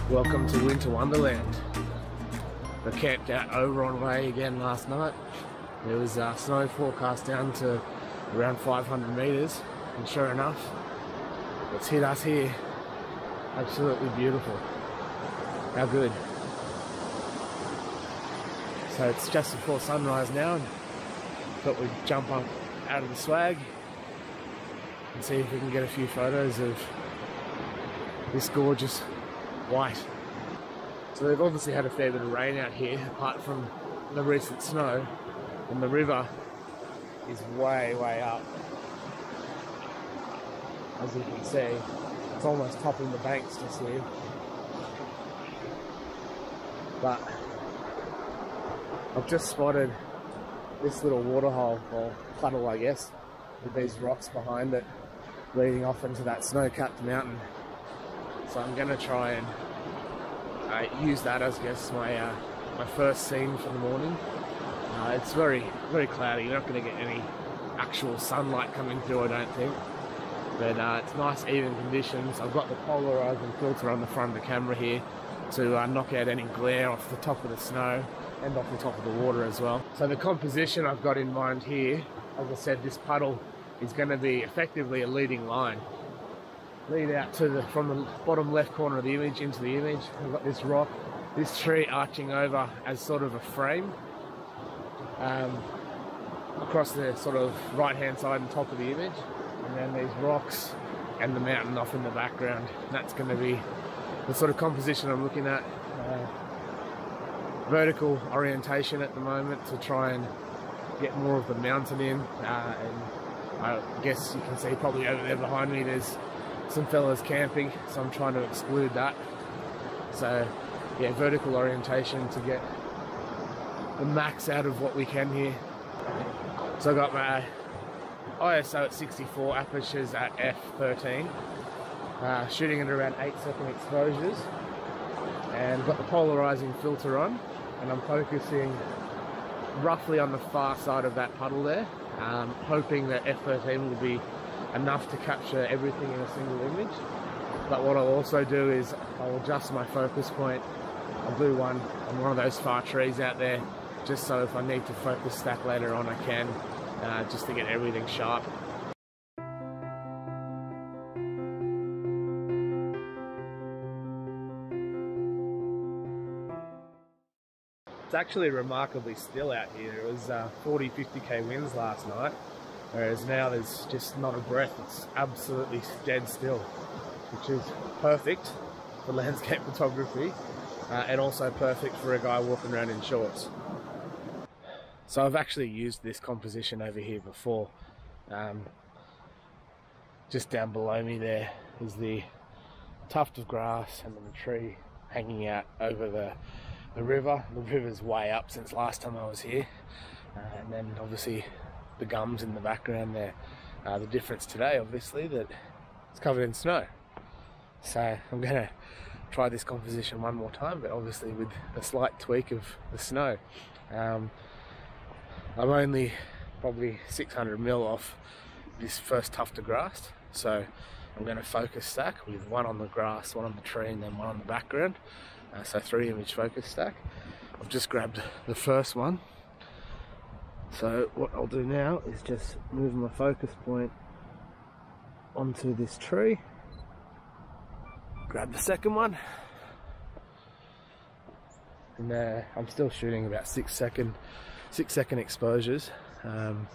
Welcome to Winter Wonderland. I camped out over on Way again last night. There was snow forecast down to around 500 metres, and sure enough, it's hit us here. Absolutely beautiful. How good. So it's just before sunrise now, and thought we'd jump up out of the swag and see if we can get a few photos of this gorgeous white. So they've obviously had a fair bit of rain out here, apart from the recent snow, and the river is way up. As you can see, it's almost topping the banks just here. But I've just spotted this little waterhole, or puddle I guess, with these rocks behind it leading off into that snow-capped mountain. So I'm going to try and use that as, I guess, my first scene for the morning. It's very cloudy. You're not going to get any actual sunlight coming through, I don't think. But it's nice even conditions. I've got the polarizing filter on the front of the camera here to knock out any glare off the top of the snow and off the top of the water as well. So the composition I've got in mind here, as I said, this puddle is going to be effectively a leading line. Lead out to from the bottom left corner of the image into the image. I've got this rock, this tree arching over as sort of a frame across the sort of right hand side and top of the image, and then these rocks and the mountain off in the background. And that's going to be the sort of composition I'm looking at. Vertical orientation at the moment to try and get more of the mountain in, and I guess you can see probably over there behind me there's some fellas camping, so I'm trying to exclude that. So yeah, vertical orientation to get the max out of what we can here. So I got my ISO at 64, apertures at f13, shooting at around 8-second exposures, and got the polarizing filter on, and I'm focusing roughly on the far side of that puddle there, hoping that f13 will be enough to capture everything in a single image. But what I'll also do is I'll adjust my focus point. I'll do one on one of those far trees out there, just so if I need to focus stack later on I can, just to get everything sharp. It's actually remarkably still out here. It was 40-50k winds last night, whereas now there's just not a breath. It's absolutely dead still, which is perfect for landscape photography, and also perfect for a guy walking around in shorts. So I've actually used this composition over here before. Just down below me there is the tuft of grass and then the tree hanging out over the river. The river's way up since last time I was here, and then obviously the gums in the background there. The difference today, obviously, that it's covered in snow. So I'm going to try this composition one more time, but obviously with a slight tweak of the snow. I'm only probably 600mm off this first tuft of grass, so I'm going to focus stack with one on the grass, one on the tree, and then one on the background. So 3 image focus stack. I've just grabbed the first one. So what I'll do now is just move my focus point onto this tree, grab the second one, and I'm still shooting about 6 second exposures, because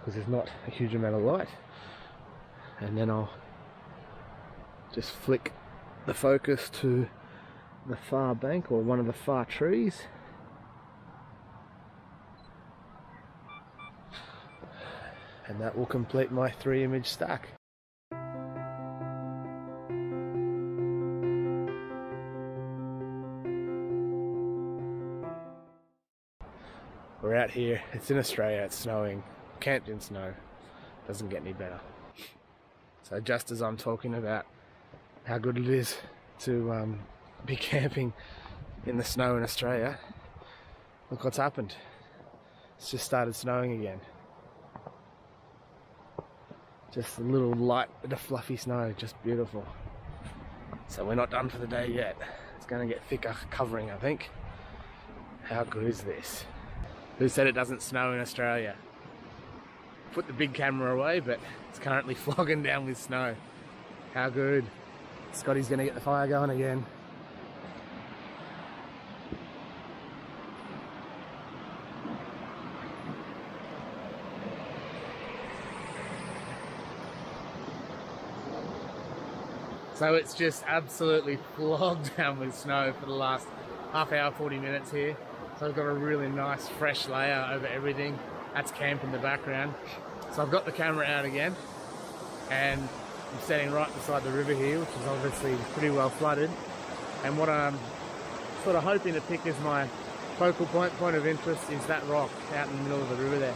there's not a huge amount of light, and then I'll just flick the focus to the far bank or one of the far trees, and that will complete my 3 image stack. We're out here, it's in Australia, it's snowing, camped in snow, doesn't get any better. So just as I'm talking about how good it is to be camping in the snow in Australia, look what's happened. It's just started snowing again. Just a little light bit of fluffy snow, just beautiful. So we're not done for the day yet. It's going to get thicker covering, I think. How good is this? Who said it doesn't snow in Australia? Put the big camera away, but it's currently flogging down with snow. How good. Scotty's going to get the fire going again. So it's just absolutely flogged down with snow for the last half hour, 40 minutes here. So I've got a really nice fresh layer over everything. That's camp in the background. So I've got the camera out again and I'm standing right beside the river here, which is obviously pretty well flooded. And what I'm sort of hoping to pick as my focal point of interest is that rock out in the middle of the river there,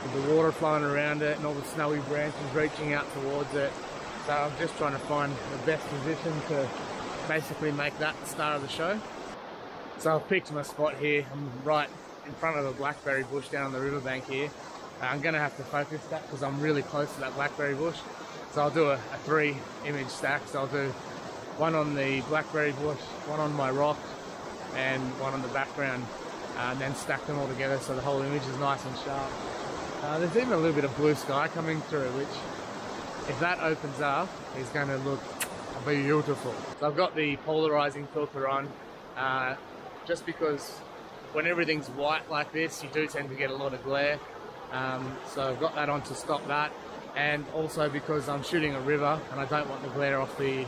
with the water flowing around it and all the snowy branches reaching out towards it. So I'm just trying to find the best position to basically make that the star of the show. So I've picked my spot here. I'm right in front of a blackberry bush down on the riverbank here. I'm going to have to focus that because I'm really close to that blackberry bush. So I'll do a 3 image stack. So I'll do one on the blackberry bush, one on my rock, and one on the background, and then stack them all together so the whole image is nice and sharp. There's even a little bit of blue sky coming through, which, if that opens up, is going to look beautiful. So I've got the polarizing filter on, just because when everything's white like this, you do tend to get a lot of glare. So I've got that on to stop that, and also because I'm shooting a river and I don't want the glare off the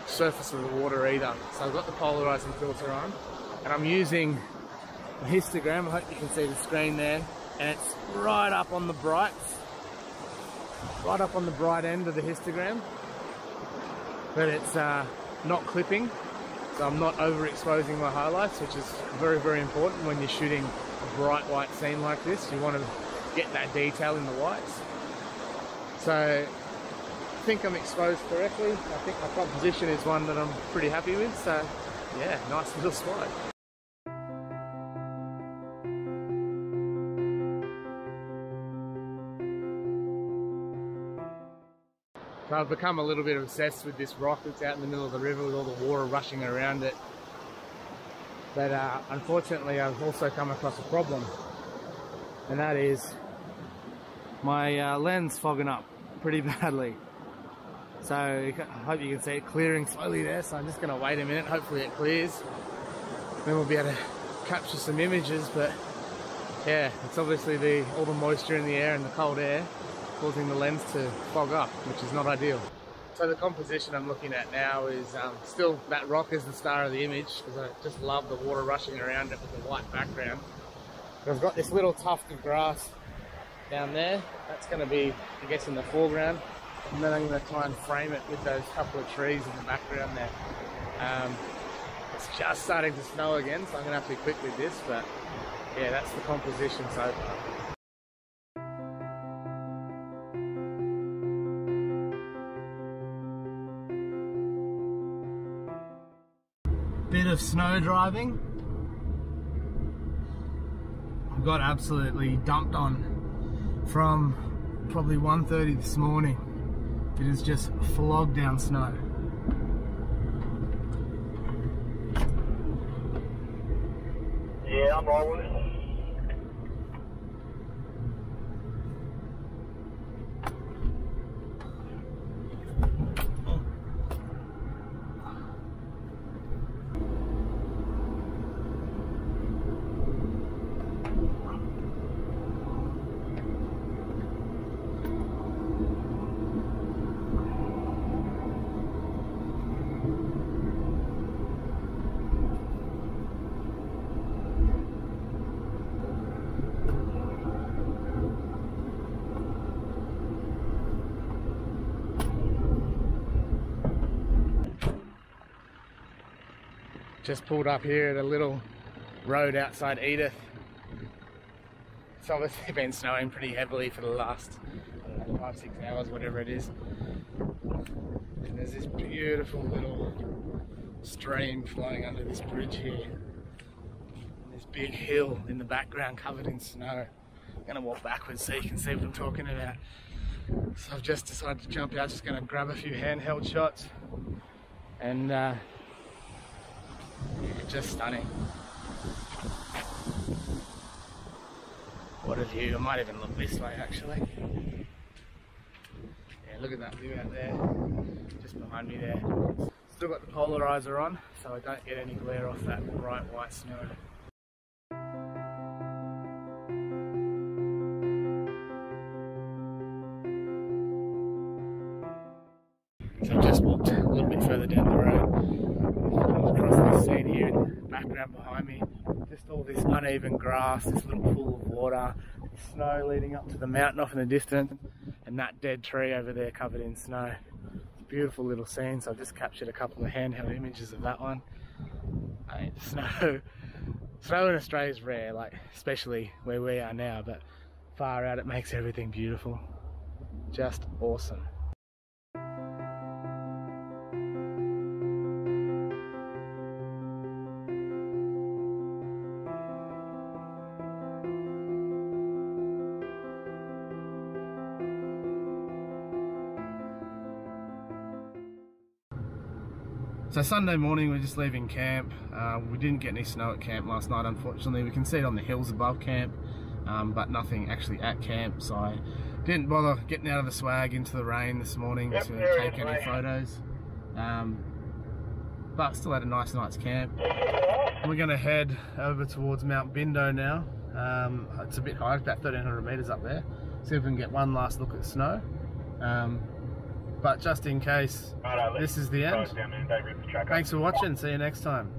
surface of the water either. So I've got the polarizing filter on, and I'm using a histogram. I hope you can see the screen there, and it's right up on the brights. Right up on the bright end of the histogram, but it's not clipping, so I'm not overexposing my highlights, which is very, very important when you're shooting a bright white scene like this. You want to get that detail in the whites. So I think I'm exposed correctly. I think my composition is one that I'm pretty happy with, so yeah, nice little spot. So I've become a little bit obsessed with this rock that's out in the middle of the river with all the water rushing around it. But unfortunately I've also come across a problem, and that is my lens fogging up pretty badly. So I hope you can see it clearing slowly there, so I'm just going to wait a minute, hopefully it clears. Then we'll be able to capture some images, but yeah, it's obviously all the moisture in the air and the cold air causing the lens to fog up, which is not ideal. So the composition I'm looking at now is still that rock is the star of the image, because I just love the water rushing around it with the white background. But I've got this little tuft of grass down there. That's going to be, I guess, in the foreground. And then I'm going to try and frame it with those couple of trees in the background there. It's just starting to snow again, so I'm going to have to be quick with this, but yeah, that's the composition so far. Bit of snow driving. I got absolutely dumped on from probably 1:30 this morning. It is just flogged down snow. Yeah, I'm rolling it. Just pulled up here at a little road outside Edith. It's obviously been snowing pretty heavily for the last 5-6 hours, whatever it is. And there's this beautiful little stream flowing under this bridge here. And this big hill in the background covered in snow. I'm gonna walk backwards so you can see what I'm talking about. So I've just decided to jump out, just gonna grab a few handheld shots. and just stunning. What a view. I might even look this way actually. Yeah, look at that view out there, just behind me there. Still got the polarizer on, so I don't get any glare off that bright white snow. So I've just walked a little bit further down the road, across this scene here in the background behind me. Just all this uneven grass, this little pool of water, snow leading up to the mountain off in the distance, and that dead tree over there covered in snow. It's a beautiful little scene, so I've just captured a couple of handheld images of that one. I mean, snow in Australia is rare, like especially where we are now, but far out it makes everything beautiful. Just awesome. So Sunday morning we're just leaving camp. We didn't get any snow at camp last night, unfortunately. We can see it on the hills above camp, but nothing actually at camp, so I didn't bother getting out of the swag into the rain this morning to take any photos. But still had a nice night's camp. We're going to head over towards Mount Bindo now. It's a bit high, it's about 1,300 metres up there. See if we can get one last look at snow. But just in case, this is the end. Thanks for watching, see you next time.